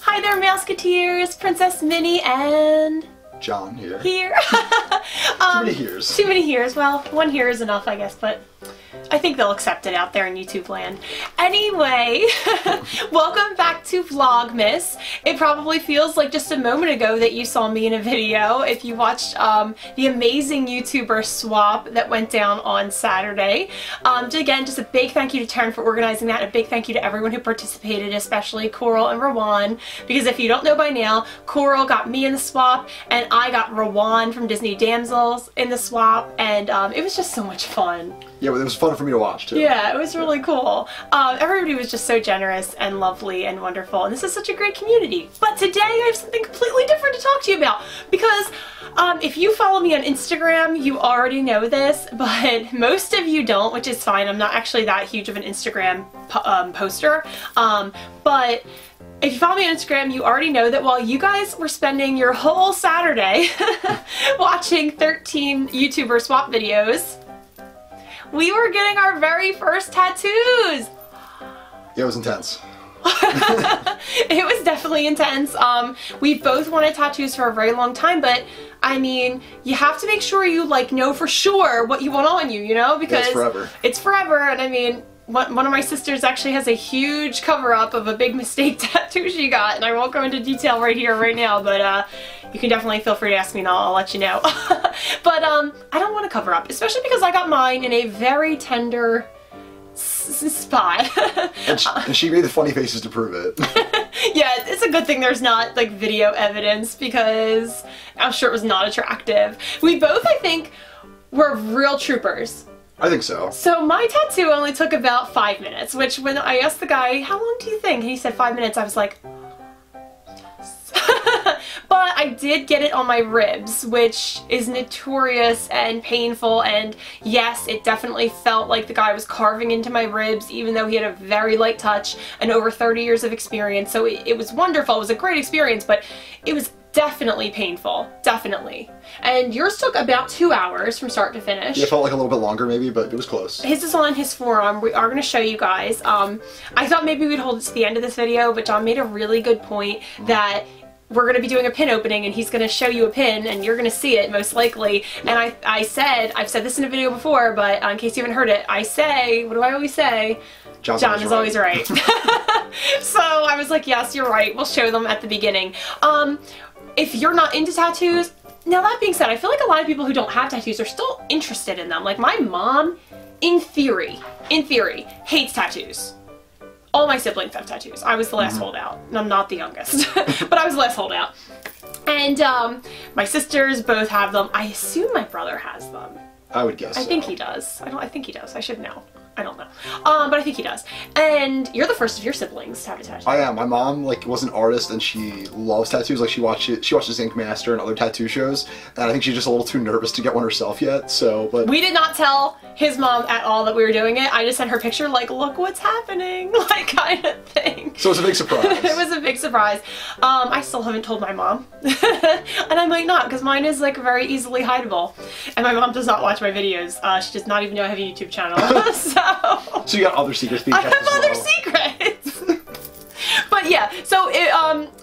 Hi there, Mouseketeers! Princess Minnie and... John here. Here. Too many heres. Too many heres. Well, one here is enough, I guess, but I think they'll accept it out there in YouTube land. Anyway, welcome back to Vlogmas. It probably feels like just a moment ago that you saw me in a video if you watched the amazing YouTuber swap that went down on Saturday. Again, just a big thank you to Taryn for organizing that, and a big thank you to everyone who participated, especially Coral and Rowan, because if you don't know by now, Coral got me in the swap, and I got Rowan from Disney Damsels in the swap, and it was just so much fun. Yeah, but it was fun for me to watch too. Yeah, it was really cool. Everybody was just so generous and lovely and wonderful, and this is such a great community. But today I have something completely different to talk to you about, because if you follow me on Instagram, you already know this, but most of you don't, which is fine. I'm not actually that huge of an Instagram poster, but if you follow me on Instagram, you already know that while you guys were spending your whole Saturday watching 13 YouTuber swap videos, we were getting our very first tattoos! Yeah, it was intense. It was definitely intense. We both wanted tattoos for a very long time, but I mean, you have to make sure you know for sure what you want on you, you know? Because it's forever. It's forever, and I mean, one of my sisters actually has a huge cover-up of a big mistake tattoo she got, and I won't go into detail right here, right now, but you can definitely feel free to ask me and I'll let you know. But I don't want to cover up, especially because I got mine in a very tender spot. and she made the funny faces to prove it. Yeah, it's a good thing there's not video evidence, because I'm sure it was not attractive. We both, I think, were real troopers. I think so. So my tattoo only took about 5 minutes, which when I asked the guy, how long do you think? And he said 5 minutes, I was like, yes. But I did get it on my ribs, which is notorious and painful, and yes, it definitely felt like the guy was carving into my ribs, even though he had a very light touch and over 30 years of experience. So it was wonderful. It was a great experience, but it was definitely painful. Definitely. And yours took about 2 hours from start to finish. Yeah, it felt like a little bit longer maybe, but it was close. His is on his forearm. We are going to show you guys. I thought maybe we'd hold it to the end of this video, but John made a really good point that we're going to be doing a pin opening, and he's going to show you a pin, and you're going to see it most likely. And I've said this in a video before, but in case you haven't heard it, I say, what do I always say? John is always right. So I was like, yes, you're right. We'll show them at the beginning. If you're not into tattoos, now that being said, I feel like a lot of people who don't have tattoos are still interested in them. Like my mom, in theory, hates tattoos. All my siblings have tattoos. I was the last holdout, and I'm not the youngest, but I was the last holdout. And my sisters both have them. I assume my brother has them. I would guess I think he does. I think he does. I should know. I don't know. But I think he does. And you're the first of your siblings to have a tattoo. I am. My mom was an artist, and she loves tattoos. She watches Ink Master and other tattoo shows, and I think she's just a little too nervous to get one herself yet. But we did not tell his mom at all that we were doing it. I just sent her a picture, look what's happening, kind of thing. So it's a big surprise. It was a big surprise. I still haven't told my mom, and I might not, because mine is very easily hideable. And my mom does not watch my videos. She does not even know I have a YouTube channel. So you got other secrets being kept as well. I have other secrets! But yeah, so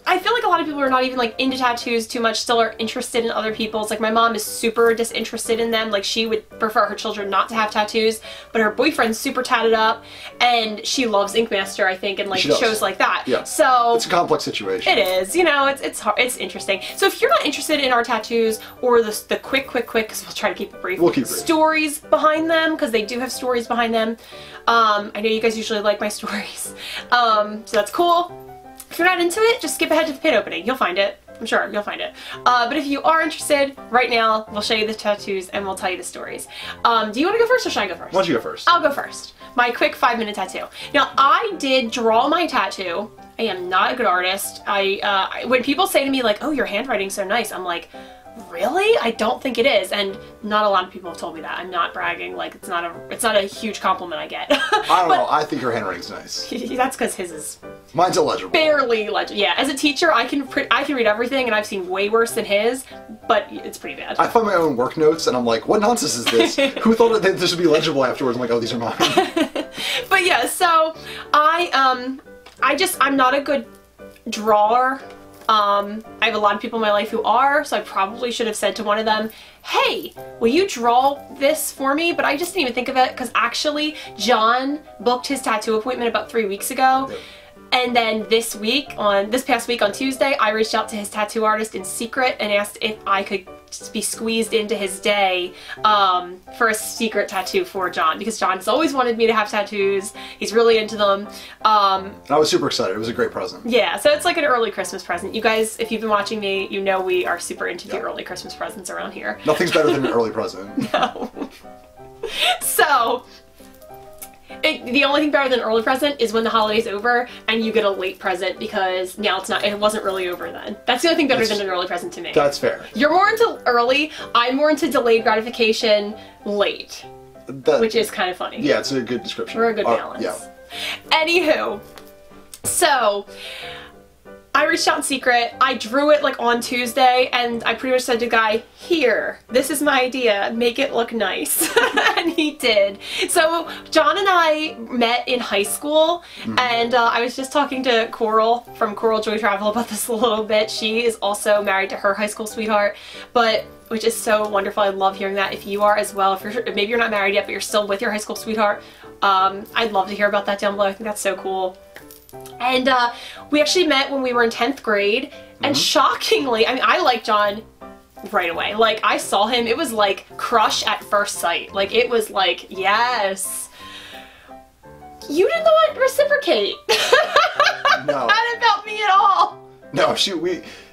I feel like a lot of people who are not even into tattoos too much still are interested in other people's. My mom is super disinterested in them. She would prefer her children not to have tattoos, but her boyfriend's super tatted up, and she loves Ink Master, I think, and shows like that. Yeah. So it's a complex situation. It is. It's hard. It's interesting. So if you're not interested in our tattoos or the quick, because we'll try to keep it brief. We'll keep it brief. Stories behind them, because they do have stories behind them. I know you guys usually like my stories, so that's cool. If you're not into it, just skip ahead to the pin opening. You'll find it. I'm sure you'll find it. But if you are interested, right now, we'll show you the tattoos and we'll tell you the stories. Do you want to go first, or should I go first? Why don't you go first? I'll go first. My quick 5-minute tattoo. Now, I did draw my tattoo. I am not a good artist. When people say to me, oh, your handwriting's so nice, I'm like, really? I don't think it is, and not a lot of people have told me that. I'm not bragging. It's not a huge compliment I get. I don't know. I think your handwriting's nice. That's because his is. Mine's illegible. Barely legible. Yeah, as a teacher, I can read everything, and I've seen way worse than his, but it's pretty bad. I find my own work notes, and I'm like, what nonsense is this? Who thought that this would be legible afterwards? I'm like, oh, these are mine. But yeah, so I'm not a good drawer. I have a lot of people in my life who are, so I probably should have said to one of them, hey, will you draw this for me? But I just didn't even think of it because actually John booked his tattoo appointment about 3 weeks ago. Yep. And then this past week on Tuesday, I reached out to his tattoo artist in secret and asked if I could be squeezed into his day for a secret tattoo for John, because John has always wanted me to have tattoos. He's really into them. I was super excited. It was a great present. Yeah, so it's like an early Christmas present. You guys, if you've been watching me, you know we are super into the early Christmas presents around here. Nothing's better than an early present. No. So, the only thing better than an early present is when the holiday's over and you get a late present, because now it wasn't really over then. That's the only thing better than an early present to me. That's fair. You're more into early, I'm more into delayed gratification late. Which is kind of funny. Yeah, it's a good description. We're a good balance. Yeah. Anywho, so I reached out in secret. I drew it like on Tuesday, and I pretty much said to the guy, here, this is my idea, make it look nice. And he did. So John and I met in high school, and I was just talking to Coral from Coral Joy Travel about this a little bit. She is also married to her high school sweetheart, which is so wonderful. I love hearing that. If you are as well, maybe you're not married yet, but you're still with your high school sweetheart, I'd love to hear about that down below. I think that's so cool. And we actually met when we were in 10th grade, and shockingly, I mean, I liked John right away. Like, I saw him, it was like crush at first sight. Like, it was like, yes. You did not reciprocate. No. Not about me at all. No,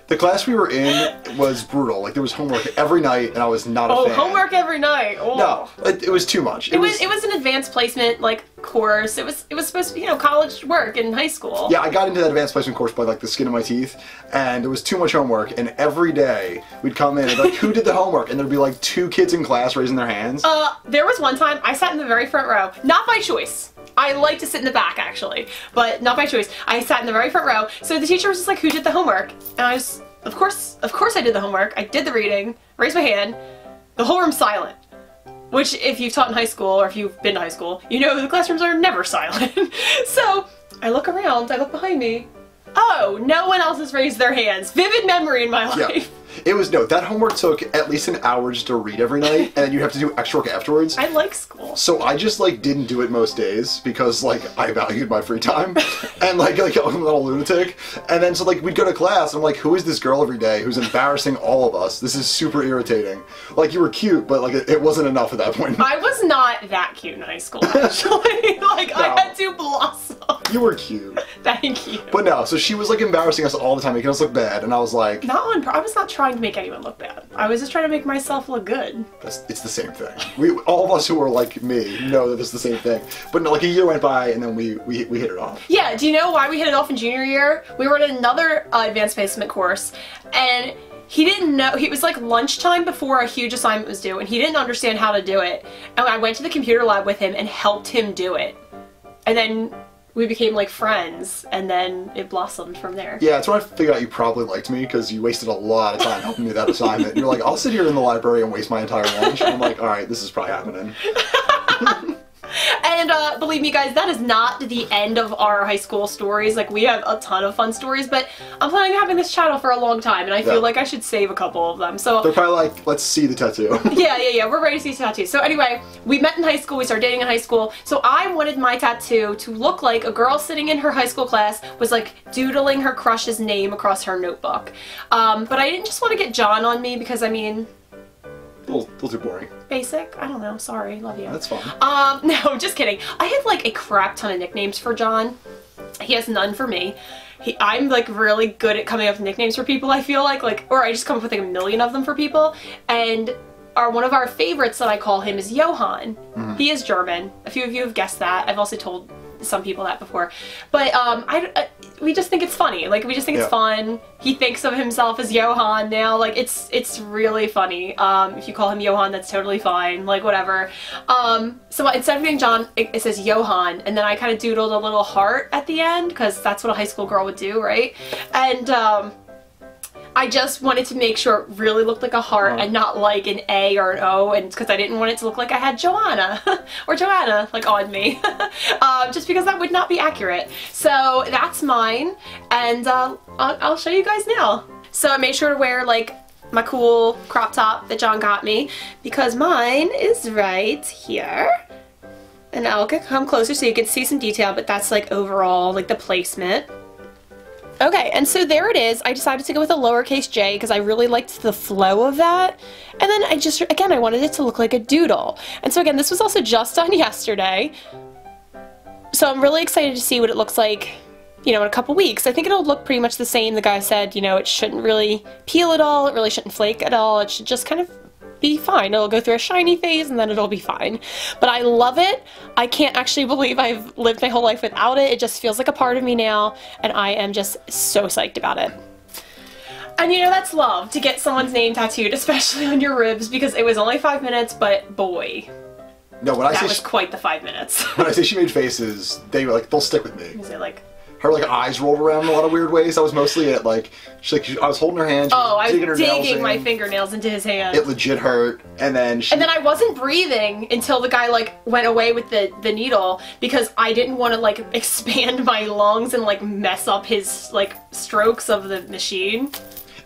the class we were in was brutal. Like, there was homework every night, and I was not a fan. Oh, homework every night. Oh. No, it was too much. It was an advanced placement, like, course. It was supposed to be, you know, college work in high school. Yeah, I got into that advanced placement course by, like, the skin of my teeth, and it was too much homework, and every day we'd come in and be like, who did the homework? And there'd be, like, 2 kids in class raising their hands. There was one time I sat in the very front row. Not by choice. I like to sit in the back, actually, but not by choice. I sat in the very front row, so the teacher was just like, who did the homework? And I was, of course I did the homework. I did the reading, raised my hand. The whole room's silent. Which, if you've taught in high school, or if you've been to high school, you know the classrooms are never silent. So, I look around, I look behind me. Oh, no one else has raised their hands. Vivid memory in my life. Yeah. That homework took at least an hour just to read every night, and then you have to do extra work afterwards. I like school. So I just, like, didn't do it most days, because, like, I valued my free time, and, like I'm a little lunatic. And then, so, like, we'd go to class, and I'm like, who is this girl every day who's embarrassing all of us? This is super irritating. Like, you were cute, but, like, it wasn't enough at that point. I was not that cute in high school, actually. Like, no. I had to blossom. You were cute. Thank you. But no, so she was, like, embarrassing us all the time, making us look bad, and I was like... I was not trying to make anyone look bad. I was just trying to make myself look good. It's the same thing. All of us who are like me know that it's the same thing. But no, like, a year went by, and then we hit it off. Yeah, do you know why we hit it off in junior year? We were in another advanced placement course, and he didn't know, it was like lunchtime before a huge assignment was due, and he didn't understand how to do it. And I went to the computer lab with him and helped him do it. And then we became like friends, and then it blossomed from there. Yeah, that's when I figured out you probably liked me, because you wasted a lot of time helping me with that assignment. You're like, I'll sit here in the library and waste my entire lunch. And I'm like, alright, this is probably happening. And believe me guys, that is not the end of our high school stories. Like, we have a ton of fun stories, but I'm planning on having this channel for a long time, and I feel like I should save a couple of them. So they're probably like, let's see the tattoo. Yeah, we're ready to see the tattoo. So anyway, we met in high school, we started dating in high school, so I wanted my tattoo to look like a girl sitting in her high school class was like doodling her crush's name across her notebook. But I didn't just want to get John on me, because I mean... A little too boring. Basic? I don't know. Sorry. Love you. That's fine. No, just kidding. I had like a crap ton of nicknames for John. He has none for me. I'm like really good at coming up with nicknames for people, I feel like, or I just come up with like a million of them for people. And one of our favorites that I call him is Johann. He is German. A few of you have guessed that. I've also told some people that before. But we just think it's funny. Like, we just think it's fun. He thinks of himself as Johann now. Like, it's really funny. If you call him Johann, that's totally fine. Like, whatever. So instead of getting John, it says Johann, and then I kind of doodled a little heart at the end, because that's what a high school girl would do, right? And I just wanted to make sure it really looked like a heart and not like an A or an O, and because I didn't want it to look like I had Joanna or Joanna like on me, just because that would not be accurate. So that's mine, and I'll show you guys now. So I made sure to wear like my cool crop top that John got me, because mine is right here. And I'll come closer so you can see some detail, but that's like overall like the placement. Okay, and so there it is. I decided to go with a lowercase j because I really liked the flow of that. And then I wanted it to look like a doodle. And so again, this was also just done yesterday. So I'm really excited to see what it looks like, you know, in a couple weeks. I think it'll look pretty much the same. The guy said, you know, it shouldn't really peel at all. It really shouldn't flake at all. It should just kind of be fine. It'll go through a shiny phase and then it'll be fine. But I love it. I can't actually believe I've lived my whole life without it. It just feels like a part of me now, and I am just so psyched about it. And you know, that's love, to get someone's name tattooed, especially on your ribs, because it was only 5 minutes, but boy. No, when I say that was quite the 5 minutes. When I say she made faces, they'll stick with me. Is it like her like eyes rolled around in a lot of weird ways? That was mostly it. Like I was holding her hand. I was digging my fingernails into his hand. It legit hurt, and then I wasn't breathing until the guy like went away with the needle, because I didn't want to like expand my lungs and like mess up his like strokes of the machine.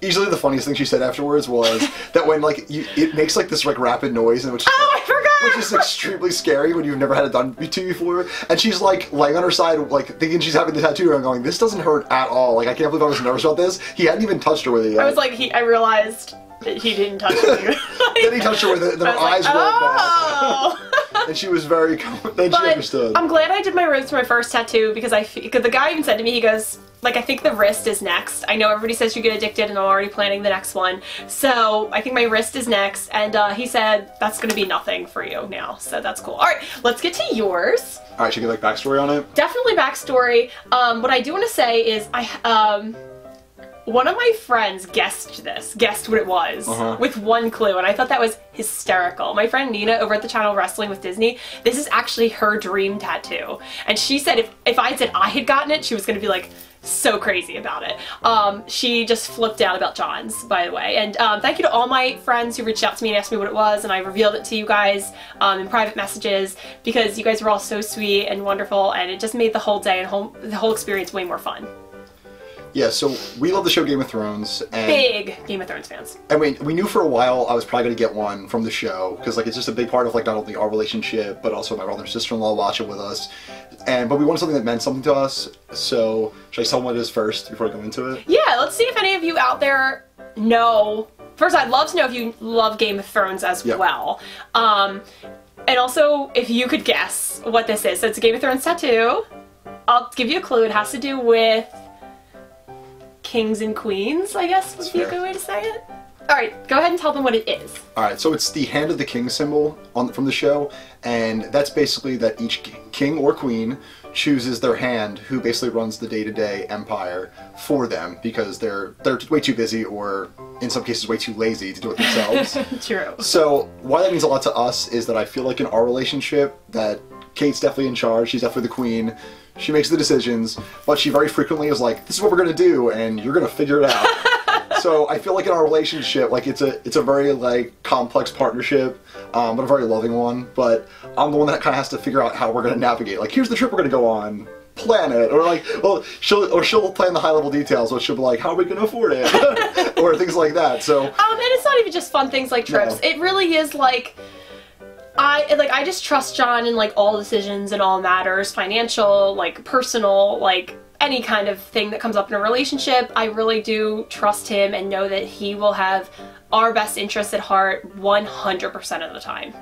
Easily the funniest thing she said afterwards was that when like it makes like this like rapid noise, and which I forgot! Which is extremely scary when you've never had it done to you before. And she's like laying on her side, like thinking she's having the tattoo, and I'm going, this doesn't hurt at all. Like I can't believe I was nervous about this. He hadn't even touched her with it yet. I was like, I realized that he didn't touch me. Then he touched her with it, and then her eyes rolled back. And she was very, then she understood. I'm glad I did my ribs for my first tattoo, because the guy even said to me, he goes, like, I think the wrist is next. I know everybody says you get addicted, and I'm already planning the next one. So I think my wrist is next, and he said that's going to be nothing for you now. So that's cool. All right, let's get to yours. All right, should we get like backstory on it? Definitely backstory. What I do want to say is one of my friends guessed what it was with one clue, and I thought that was hysterical. My friend Nina over at the channel Wrestling with Disney, this is actually her dream tattoo. And she said if I said I had gotten it, she was going to be like so crazy about it. She just flipped out about John's, by the way. And thank you to all my friends who reached out to me and asked me what it was, and I revealed it to you guys in private messages, because you guys were all so sweet and wonderful, and it just made the whole day and the whole experience way more fun. Yeah, so we love the show Game of Thrones. And big Game of Thrones fans. And we knew for a while I was probably going to get one from the show, because like it's just a big part of like not only our relationship, but also my brother and sister-in-law watch it with us. But we wanted something that meant something to us, so should I tell them what it is first before I go into it? Yeah, let's see if any of you out there know. First, I'd love to know if you love Game of Thrones as well. And also, if you could guess what this is. So it's a Game of Thrones tattoo. I'll give you a clue. It has to do with kings and queens, I guess would be a good way to say it. Alright, go ahead and tell them what it is. Alright, so it's the Hand of the King symbol from the show, and that's basically that each king or queen chooses their hand who basically runs the day-to-day empire for them, because they're way too busy, or in some cases way too lazy to do it themselves. True. So why that means a lot to us is that I feel like in our relationship that Kate's definitely in charge, she's definitely the queen. She makes the decisions, but she very frequently is like, this is what we're gonna do, and you're gonna figure it out. So I feel like in our relationship, like it's a very like complex partnership, but a very loving one. But I'm the one that kind of has to figure out how we're gonna navigate. Like, here's the trip we're gonna go on, plan it, or like, well, she'll plan the high level details, but she'll be like, how are we gonna afford it, or things like that. So and it's not even just fun things like trips. No. It really is like. I just trust John in like all decisions and all matters, financial, like personal, like any kind of thing that comes up in a relationship. I really do trust him and know that he will have our best interests at heart 100% of the time.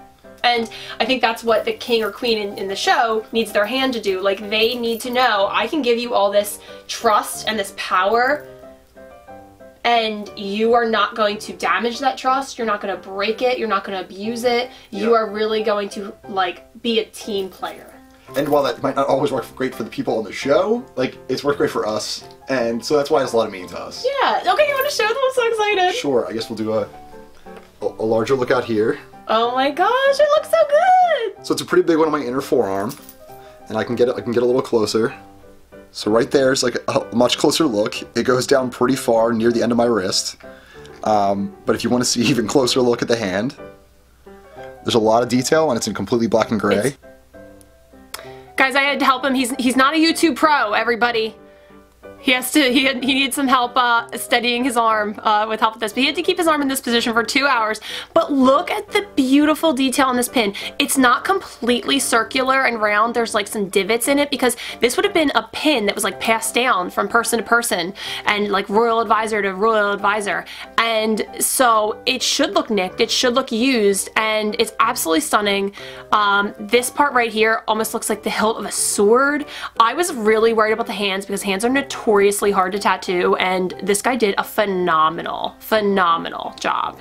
And I think that's what the king or queen in the show needs their hand to do. Like, they need to know, I can give you all this trust and this power, and you are not going to damage that trust, you're not going to break it, you're not going to abuse it, you are really going to, like, be a team player. And while that might not always work great for the people on the show, like, it's worked great for us, and so that's why it's a lot of meaning to us. Yeah, okay, you want to show them? I'm so excited. Sure, I guess we'll do a larger look out here. Oh my gosh, it looks so good! So it's a pretty big one on my inner forearm, and I can get a little closer. So right there is like a much closer look. It goes down pretty far near the end of my wrist. But if you want to see even closer look at the hand, there's a lot of detail and it's in completely black and gray. Guys, I had to help him. He's not a YouTube pro, everybody. He needs some help steadying his arm with help with this. But he had to keep his arm in this position for 2 hours. But look at the beautiful detail on this pin. It's not completely circular and round. There's like some divots in it because this would have been a pin that was like passed down from person to person and like royal advisor to royal advisor. And so it should look nicked. It should look used, and it's absolutely stunning. This part right here almost looks like the hilt of a sword. I was really worried about the hands because hands are notoriously hard to tattoo, and this guy did a phenomenal job.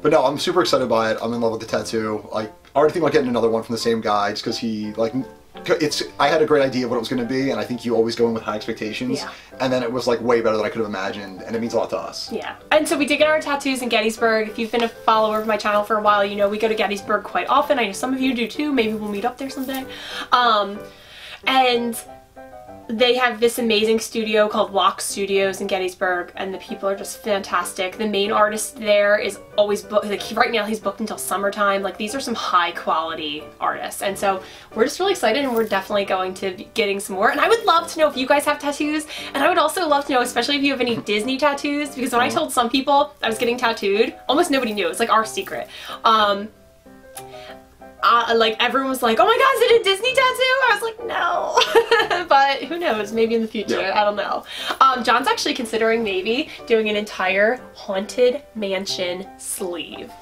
But no, I'm super excited by it. I'm in love with the tattoo. Like, I already think about getting another one from the same guy just because he, like, I had a great idea of what it was going to be, and I think you always go in with high expectations. Yeah. And then it was like way better than I could have imagined, and it means a lot to us. Yeah. And so we did get our tattoos in Gettysburg. If you've been a follower of my channel for a while, you know we go to Gettysburg quite often. I know some of you do too. Maybe we'll meet up there someday. And they have this amazing studio called Walk Studios in Gettysburg, and the people are just fantastic. The main artist there is always booked, like right now he's booked until summertime. Like, these are some high quality artists, and so we're just really excited, and we're definitely going to be getting some more. And I would love to know if you guys have tattoos, and I would also love to know, especially if you have any Disney tattoos, because when I told some people I was getting tattooed, almost nobody knew. It's like our secret. Like, everyone was like, oh my god, is it a Disney tattoo? I was like, no. But who knows, maybe in the future. Yeah. I don't know. John's actually considering maybe doing an entire Haunted Mansion sleeve.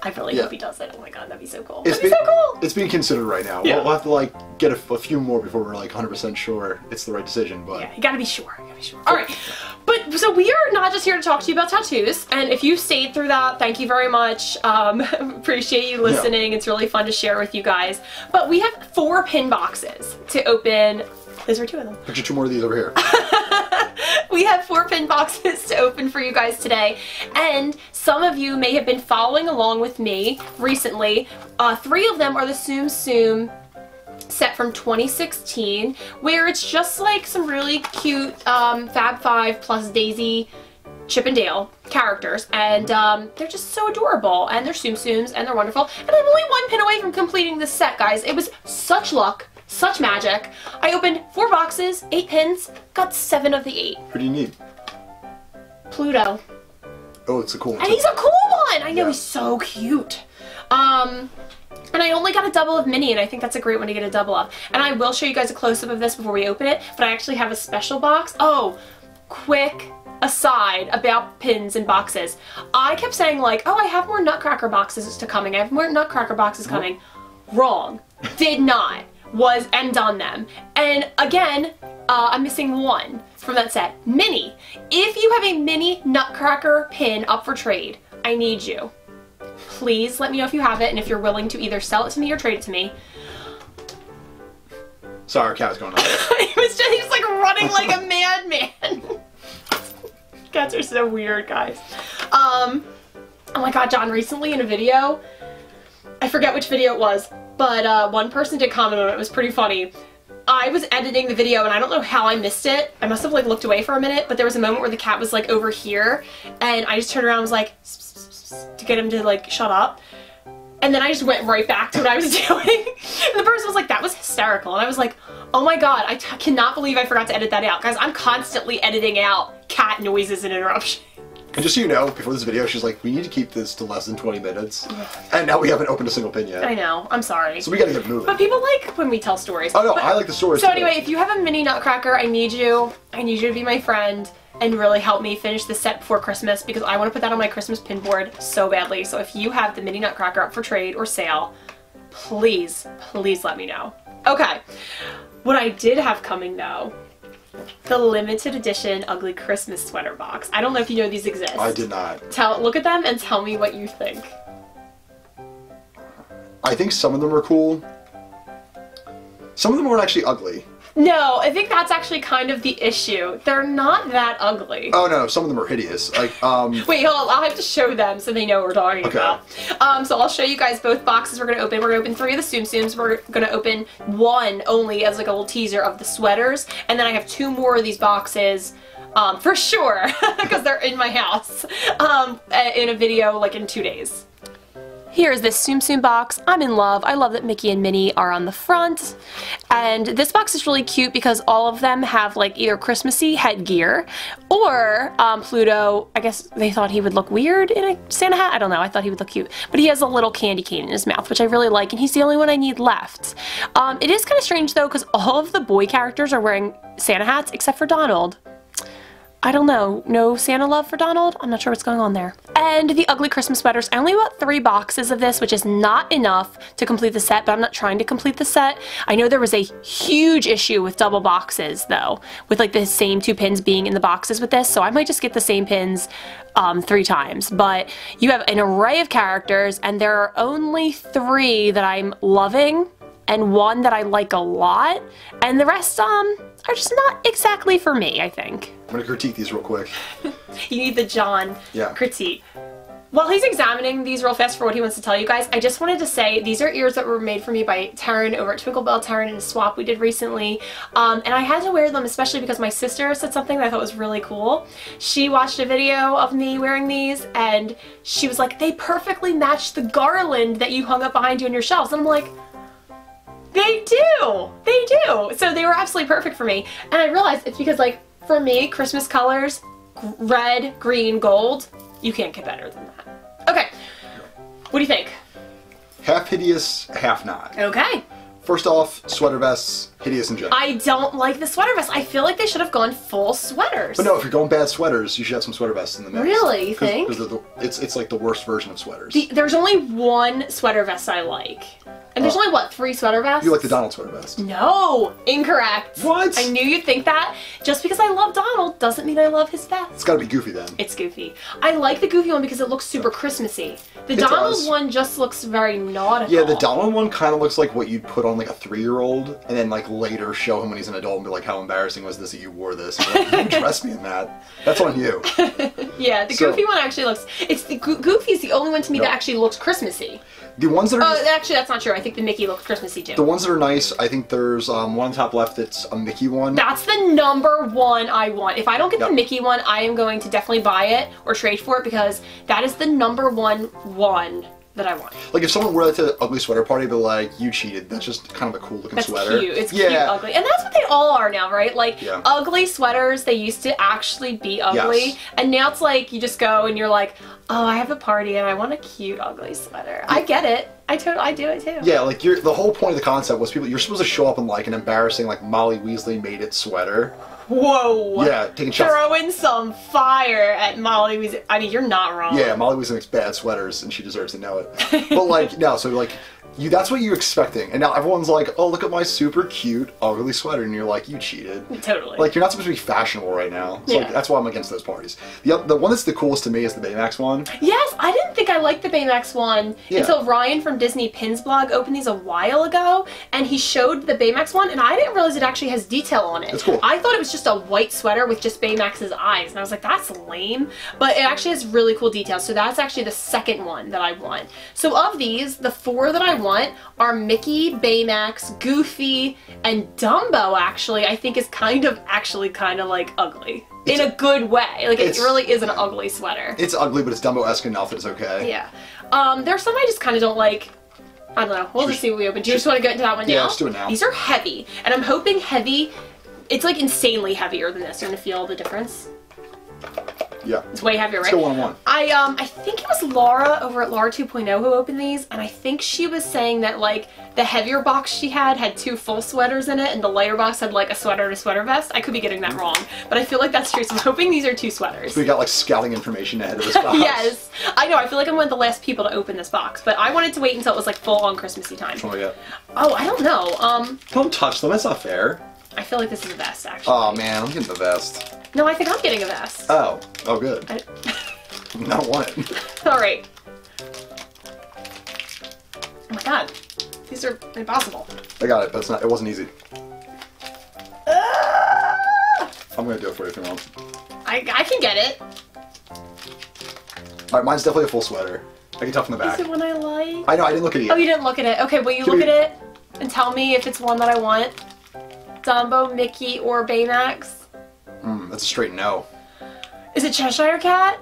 I really hope he does it. Oh my god, that'd be so cool. That'd be so cool. It's being considered right now. Yeah. We'll have to like get a few more before we're like 100% sure it's the right decision. But yeah, you gotta be sure. You gotta be sure. All right, but so we are not just here to talk to you about tattoos. And if you stayed through that, thank you very much. Appreciate you listening. Yeah. It's really fun to share with you guys. But we have 4 pin boxes to open. Those are 2 of them. Picture 2 more of these over here. We have 4 pin boxes to open for you guys today, and some of you may have been following along with me recently. 3 of them are the Tsum Tsum set from 2016, where it's just like some really cute Fab 5 plus Daisy Chip and Dale characters, and they're just so adorable, and they're Tsum Tsums, and they're wonderful, and I'm only 1 pin away from completing this set, guys. It was such luck. Such magic. I opened 4 boxes, 8 pins, got 7 of the 8. Pretty neat. Pluto. Oh, it's a cool one. And he's a cool one! I know, he's so cute. And I only got a double of Minnie, and I think that's a great one to get a double of. And I will show you guys a close-up of this before we open it, but I actually have a special box. Oh, quick aside about pins and boxes. I kept saying like, oh, I have more Nutcracker boxes coming. I have more Nutcracker boxes coming. Wrong. Did not. Was and done them. And again, I'm missing 1 from that set. Minnie. If you have a Minnie Nutcracker pin up for trade, I need you. Please let me know if you have it and if you're willing to either sell it to me or trade it to me. Sorry, our cat was going on. he was like running like a madman. Cats are so weird, guys. Oh my god, John, recently in a video, I forget which video it was, but one person did comment on it. It was pretty funny. I was editing the video and I don't know how I missed it. I must have like looked away for a minute, but there was a moment where the cat was like over here, and I just turned around and was like to get him to like shut up. And then I just went right back to what I was doing. And the person was like, that was hysterical. And I was like, oh my god, I cannot believe I forgot to edit that out. Guys, I'm constantly editing out cat noises and interruptions. And just so you know, before this video, she's like, we need to keep this to less than 20 minutes. And now we haven't opened a single pin yet. I know. I'm sorry. So we gotta get moving. But people like when we tell stories. Oh no, I like the stories. So anyway, if you have a Minnie Nutcracker, I need you. I need you to be my friend and really help me finish this set before Christmas, because I want to put that on my Christmas pin board so badly. So if you have the Minnie Nutcracker up for trade or sale, please, please let me know. Okay. What I did have coming though, the limited edition ugly Christmas sweater box. I don't know if you know these exist. I did not. Look at them and tell me what you think. I think some of them are cool. Some of them weren't actually ugly. No, I think that's actually kind of the issue. They're not that ugly. Oh no, some of them are hideous. Like, Wait, hold on. I'll have to show them so they know what we're talking about. So I'll show you guys both boxes we're going to open. We're going to open 3 of the Tsum Tsums. We're going to open 1 only as like a little teaser of the sweaters. And then I have 2 more of these boxes for sure because they're in my house in a video like in 2 days. Here's this Tsum Tsum box. I'm in love. I love that Mickey and Minnie are on the front. And this box is really cute because all of them have like either Christmassy headgear or Pluto, I guess they thought he would look weird in a Santa hat. I don't know. I thought he would look cute. But he has a little candy cane in his mouth, which I really like, and he's the only one I need left. It is kind of strange though because all of the boy characters are wearing Santa hats except for Donald. I don't know. No Santa love for Donald? I'm not sure what's going on there. And the ugly Christmas sweaters. I only bought 3 boxes of this, which is not enough to complete the set, but I'm not trying to complete the set. I know there was a huge issue with double boxes, though, with like the same 2 pins being in the boxes with this, so I might just get the same pins 3 times. But you have an array of characters, and there are only 3 that I'm loving, and 1 that I like a lot, and the rest are just not exactly for me, I think. I'm gonna critique these real quick. You need the John critique. While he's examining these real fast for what he wants to tell you guys, I just wanted to say these are ears that were made for me by Taryn over at Twinkle Bell Taryn in a swap we did recently. And I had to wear them especially because my sister said something that I thought was really cool. She watched a video of me wearing these and she was like, they perfectly match the garland that you hung up behind you on your shelves. And I'm like, they do! They do! So they were absolutely perfect for me. And I realized it's because, like, for me, Christmas colors, red, green, gold, you can't get better than that. Okay. What do you think? Half hideous, half not. Okay. First off, sweater vests, hideous in general. I don't like the sweater vests. I feel like they should have gone full sweaters. But no, if you're going bad sweaters, you should have some sweater vests in the mix. Really? You think? Because it's like the worst version of sweaters. There's only 1 sweater vest I like. And there's only, what, 3 sweater vests? You like the Donald sweater vest. No! Incorrect. What? I knew you'd think that. Just because I love Donald doesn't mean I love his vest. It's gotta be goofy then. It's goofy. I like the goofy one because it looks super Christmassy. The Donald one just looks very nautical. Yeah, the Donald one kind of looks like what you'd put on like a 3-year-old and then like later show him when he's an adult and be like, how embarrassing was this that you wore this? And like, you dressed me in that. That's on you. Yeah, the goofy one actually looks, it's the Goofy is the only one to me that actually looks Christmassy. The ones that are actually that's not true. I think the Mickey looks Christmassy too. The ones that are nice, I think there's one on the top left that's a Mickey one. That's the number 1 I want. If I don't get the Mickey one, I am going to definitely buy it or trade for it because that is the number 1 that I want. Like if someone wore that to an ugly sweater party, but like, you cheated. That's just kind of a cool looking sweater. That's cute. It's cute ugly. And that's what they all are now, right? Like ugly sweaters, they used to actually be ugly. Yes. And now it's like you just go and you're like, oh, I have a party and I want a cute ugly sweater. I get it. I do it too. Yeah, like the whole point of the concept was you're supposed to show up in like an embarrassing like Molly Weasley made it sweater. Whoa! Yeah, taking shots. Throwing some fire at Molly Weasley. I mean, you're not wrong. Yeah, Molly Weasley makes bad sweaters, and she deserves to know it. But like, no, so like, that's what you're expecting, and now everyone's like, oh, look at my super cute ugly sweater, and you're like, you cheated. Totally. Like, you're not supposed to be fashionable right now. So like, that's why I'm against those parties. The one that's the coolest to me is the Baymax one. Yes, I didn't think I liked the Baymax one until Ryan from Disney Pins blog opened these a while ago, and he showed the Baymax one, and I didn't realize it actually has detail on it. It's cool. I thought it was just a white sweater with just Baymax's eyes, and I was like, that's lame. But it actually has really cool details, so that's actually the second one that I want. So of these, the 4 that I want are Mickey, Baymax, Goofy, and Dumbo, actually, I think is kind of like ugly. In a good way. Like, it really is an ugly sweater. It's ugly, but it's Dumbo-esque enough that it's okay. Yeah. There's some I just kind of don't like. I don't know. We'll just see what we open. Do you just want to get into that one now? Yeah, let's do it now. These are heavy. And I'm hoping heavy, it's like insanely heavier than this. You're going to feel the difference. Yeah. It's way heavier, right? Still 1-1. I think it was Laura over at Laura 2.0 who opened these, and I think she was saying that like the heavier box she had 2 full sweaters in it, and the lighter box had like a sweater and a sweater vest. I could be getting that wrong, but I feel like that's true, so I'm hoping these are 2 sweaters. So we got like scouting information ahead of this box. Yes. I know, I feel like I'm one of the last people to open this box, but I wanted to wait until it was like full on Christmassy time. Oh, yeah. Oh, I don't know. Don't touch them, that's not fair. I feel like this is a vest, actually. Oh man, I'm getting the vest. No, I think I'm getting a vest. Oh good. I don't want it. Alright. Oh my god. These are impossible. I got it, but it wasn't easy. I'm gonna do it for you if you want. I can get it. Alright, mine's definitely a full sweater. I can tell from the back. Is it one I like? I know, I didn't look at it yet. Oh, you didn't look at it. Okay, will you look at it and tell me if it's one that I want? Dumbo, Mickey, or Baymax? That's a straight no. Is it Cheshire Cat?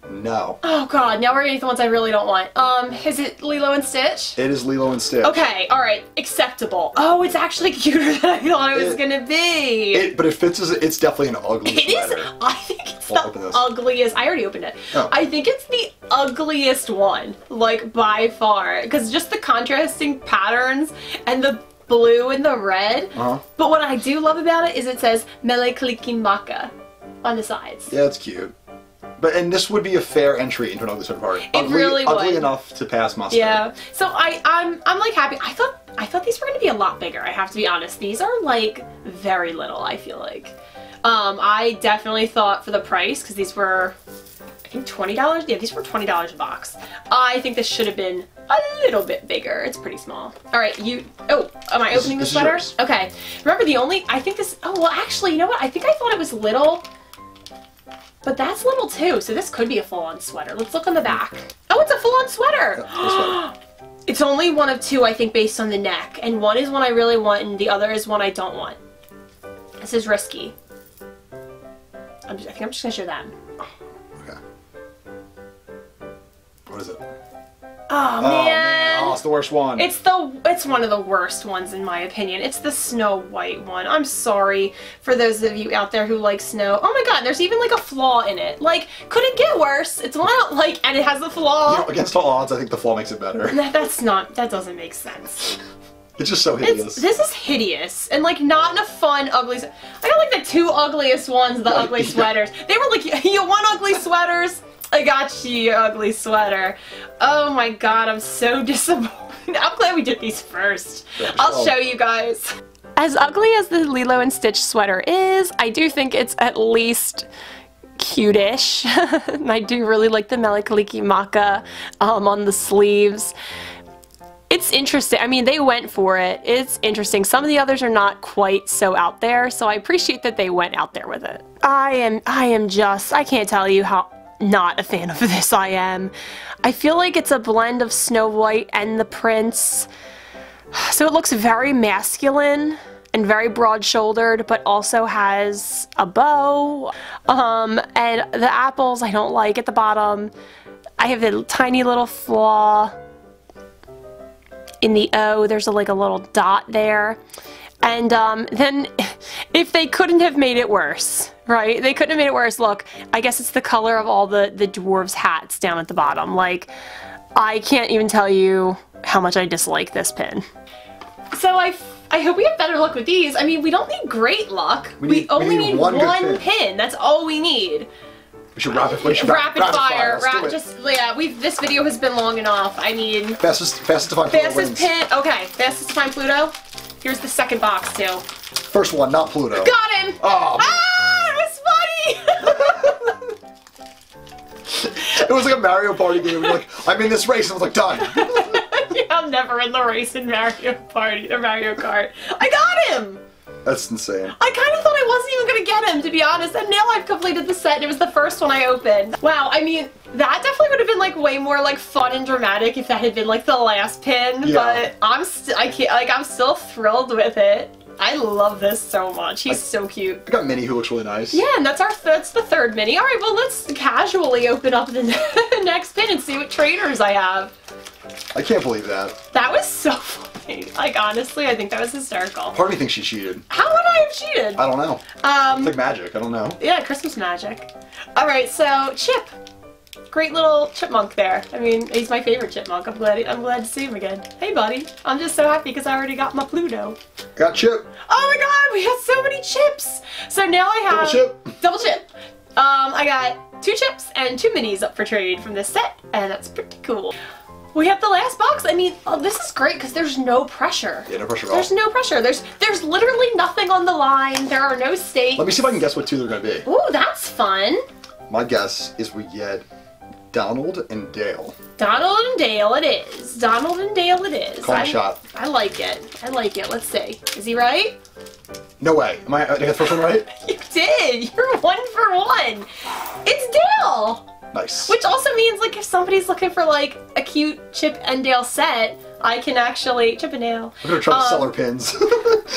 No. Oh god, now we're getting the ones I really don't want. Is it Lilo and Stitch? It is Lilo and Stitch. Okay, alright, acceptable. Oh, it's actually cuter than I thought it was gonna be. But it fits as, it's definitely an ugly sweater. It is, I think it's I'll the ugliest, I already opened it. Oh. I think it's the ugliest one, like by far. Because just the contrasting patterns and the blue and the red. But what I do love about it is it says Mele Kalikimaka on the sides. Yeah, it's cute. And this would be a fair entry into an ugly sweater party. It really would. Ugly enough to pass muster. Yeah. So I'm like happy. I thought these were gonna be a lot bigger, I have to be honest. These are like very little, I feel like. I definitely thought for the price, because these were I think $20. Yeah, these were $20 a box. I think this should have been a little bit bigger. It's pretty small. Alright, am I opening the sweater? Okay. Remember I think this, oh well actually, you know what? I think I thought it was little. But that's little too, so this could be a full-on sweater. Let's look on the back. Oh, it's a full-on sweater! Yeah, It's only one of two, I think, based on the neck. And one is one I really want, and the other is one I don't want. This is risky. I think I'm just gonna show that. Okay. What is it? Oh, man. Oh, it's the worst one. It's one of the worst ones in my opinion. It's the Snow White one. I'm sorry for those of you out there who like snow. Oh my god, there's even like a flaw in it. Like, could it get worse? It's one and it has a flaw. You know, against all odds, I think the flaw makes it better. That doesn't make sense. It's just so hideous. This is hideous and like not in a fun ugly. I got like the two ugliest ones, the ugly sweaters. They were like, you want ugly sweaters? I got you, you ugly sweater. Oh my god, I'm so disappointed. I'm glad we did these first. I'll show you guys. As ugly as the Lilo and Stitch sweater is, I do think it's at least cute-ish. I do really like the Mele Kalikimaka on the sleeves. It's interesting. I mean, they went for it. It's interesting. Some of the others are not quite so out there, so I appreciate that they went out there with it. I can't tell you how not a fan of this I am. I feel like it's a blend of Snow White and the Prince. So it looks very masculine and very broad-shouldered, but also has a bow. And the apples I don't like at the bottom. I have a tiny little flaw in the O. There's like a little dot there. And then if they couldn't have made it worse, right? They couldn't have made it worse. Look, I guess it's the color of all the dwarves' hats down at the bottom. Like, I can't even tell you how much I dislike this pin. So I hope we have better luck with these. I mean, we don't need great luck. We only need one pin. That's all we need. We should rapid fire. This video has been long enough. I mean, fastest to find Pluto wins. Pin. Okay, fastest to find Pluto. Here's the second box too. First one, not Pluto. Got him! Oh. It was funny! It was like a Mario Party game. Like, I'm in this race, and I was like, done. Yeah, I'm never in the race in Mario Party or Mario Kart. I got him! That's insane. I kind of thought I wasn't even gonna get him, to be honest, and now I've completed the set, and it was the first one I opened. Wow, I mean, that definitely would have been like way more like fun and dramatic if that had been like the last pin, but I'm still thrilled with it. I love this so much. He's so cute. I got Minnie, who looks really nice. Yeah, and that's the third Minnie. All right, well, let's casually open up the next pin and see what traders I have. I can't believe that. That was so funny. Like, honestly, I think that was hysterical. Part of me thinks she cheated. How would I have cheated? I don't know. It's like magic. I don't know. Yeah, Christmas magic. All right, so Chip. Great little chipmunk there. I mean, he's my favorite chipmunk. I'm glad to see him again. Hey, buddy. I'm just so happy because I already got my Pluto. Got Chip. Oh my god, we got so many chips. So now I have... Double chip. Double chip. I got 2 chips and 2 minis up for trade from this set, and that's pretty cool. We have the last box. I mean, this is great because there's no pressure. Yeah, no pressure at all. There's no pressure. There's literally nothing on the line. There are no stakes. Let me see if I can guess what 2 they're going to be. Ooh, that's fun. My guess is we get Donald and Dale. Donald and Dale it is. Donald and Dale it is. Call my shot. I like it. I like it. Let's see. Is he right? No way. Did I get the first one right? You got did! You're 1 for 1! It's Dale! Nice. Which also means, like, if somebody's looking for, like, a cute Chip and Dale set, I can actually... Chip and Dale. I'm gonna try to sell her pins.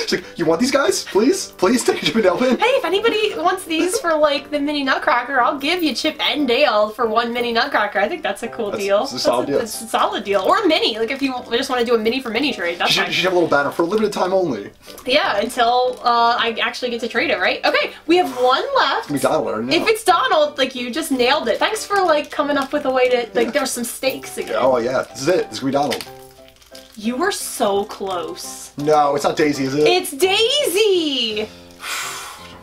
She's like, you want these guys? Please? Please take a Chip and Dale pin? Hey, if anybody wants these for, like, the mini Nutcracker, I'll give you Chip and Dale for 1 mini Nutcracker. I think that's a cool deal. That's a solid deal. It's a solid deal. Or a mini. Like, if you just want to do a mini for mini trade, that's fine. You should have a little banner for a limited time only. Yeah, until I actually get to trade it, right? Okay, we have 1 left. It's Donald already now. If it's Donald, like, you just nailed it. Thanks for, like, coming up with a way to, like, there's some stakes again. Oh, yeah. This is it. This is gonna be Donald. You were so close. No, it's not Daisy, is it? It's Daisy!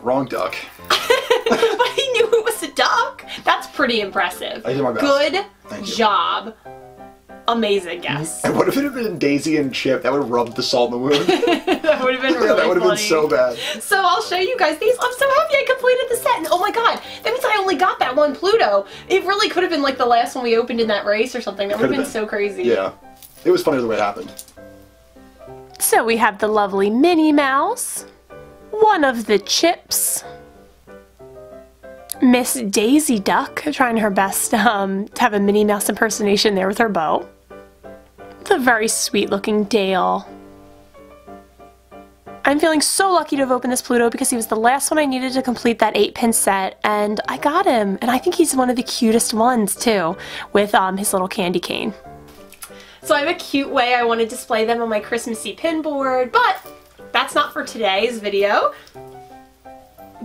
Wrong duck. But he knew it was a duck. That's pretty impressive. I did my best. Good Thank you. job. Amazing guess. And what if it had been Daisy and Chip? That would have rubbed the salt in the wound. That would have been really That would have been funny. so bad. So I'll show you guys these. I'm so happy I completed the set. And oh my god, that means I only got that 1 Pluto. It really could have been like the last one we opened in that race or something. That would have been so crazy. Yeah. It was funny the way it happened. So we have the lovely Minnie Mouse, one of the Chips, Miss Daisy Duck trying her best to have a Minnie Mouse impersonation there with her bow, the very sweet looking Dale. I'm feeling so lucky to have opened this Pluto because he was the last one I needed to complete that 8-pin set, and I got him. And I think he's one of the cutest ones too, with his little candy cane. So I have a cute way I want to display them on my Christmassy pin board, but that's not for today's video.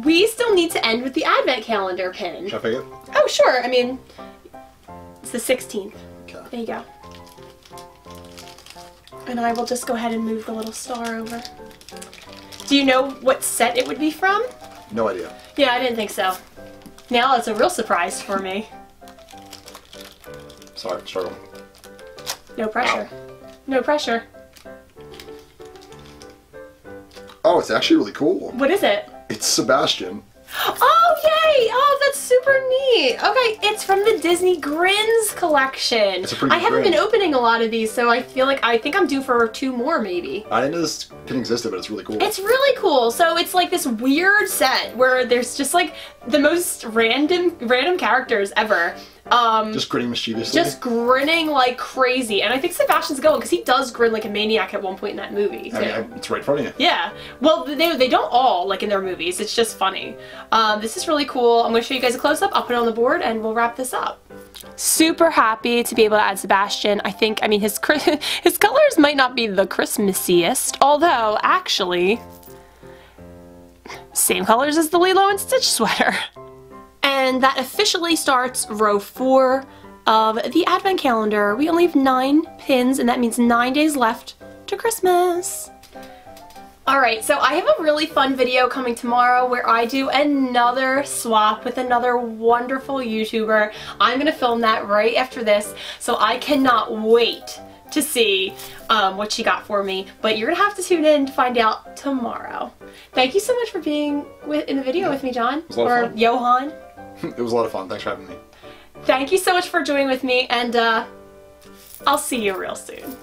We still need to end with the advent calendar pin. Should I pick it? Oh, sure. I mean, it's the 16th. Okay. There you go. And I will just go ahead and move the little star over. Do you know what set it would be from? No idea. Yeah, I didn't think so. Now it's a real surprise for me. Sorry, struggling. No pressure. No pressure. Oh, it's actually really cool. What is it? It's Sebastian. Oh, yay! Oh, that's super neat. Okay, it's from the Disney Grins collection. It's a pretty good I haven't grin. been opening a lot of these, so I think I'm due for 2 more, maybe. I didn't know this pin existed, but it's really cool. It's really cool. So it's like this weird set where there's just like the most random characters ever. Just grinning mischievously. Just grinning like crazy. And I think Sebastian's going because he does grin like a maniac at one point in that movie, too. I mean, it's right in front of you. Yeah. Well, they don't all, like, in their movies. It's just funny. This is really cool. I'm going to show you guys a close-up. I'll put it on the board, and we'll wrap this up. Super happy to be able to add Sebastian. I mean, his colors might not be the Christmassiest, although, actually, same colors as the Lilo and Stitch sweater. And that officially starts row 4 of the advent calendar. We only have 9 pins, and that means 9 days left to Christmas. Alright, so I have a really fun video coming tomorrow where I do another swap with another wonderful YouTuber. I'm going to film that right after this, so I cannot wait to see what she got for me. But you're going to have to tune in to find out tomorrow. Thank you so much for being in the video with me, John. It was a lot of fun. Johan. It was a lot of fun. Thanks for having me. Thank you so much for joining with me, and I'll see you real soon.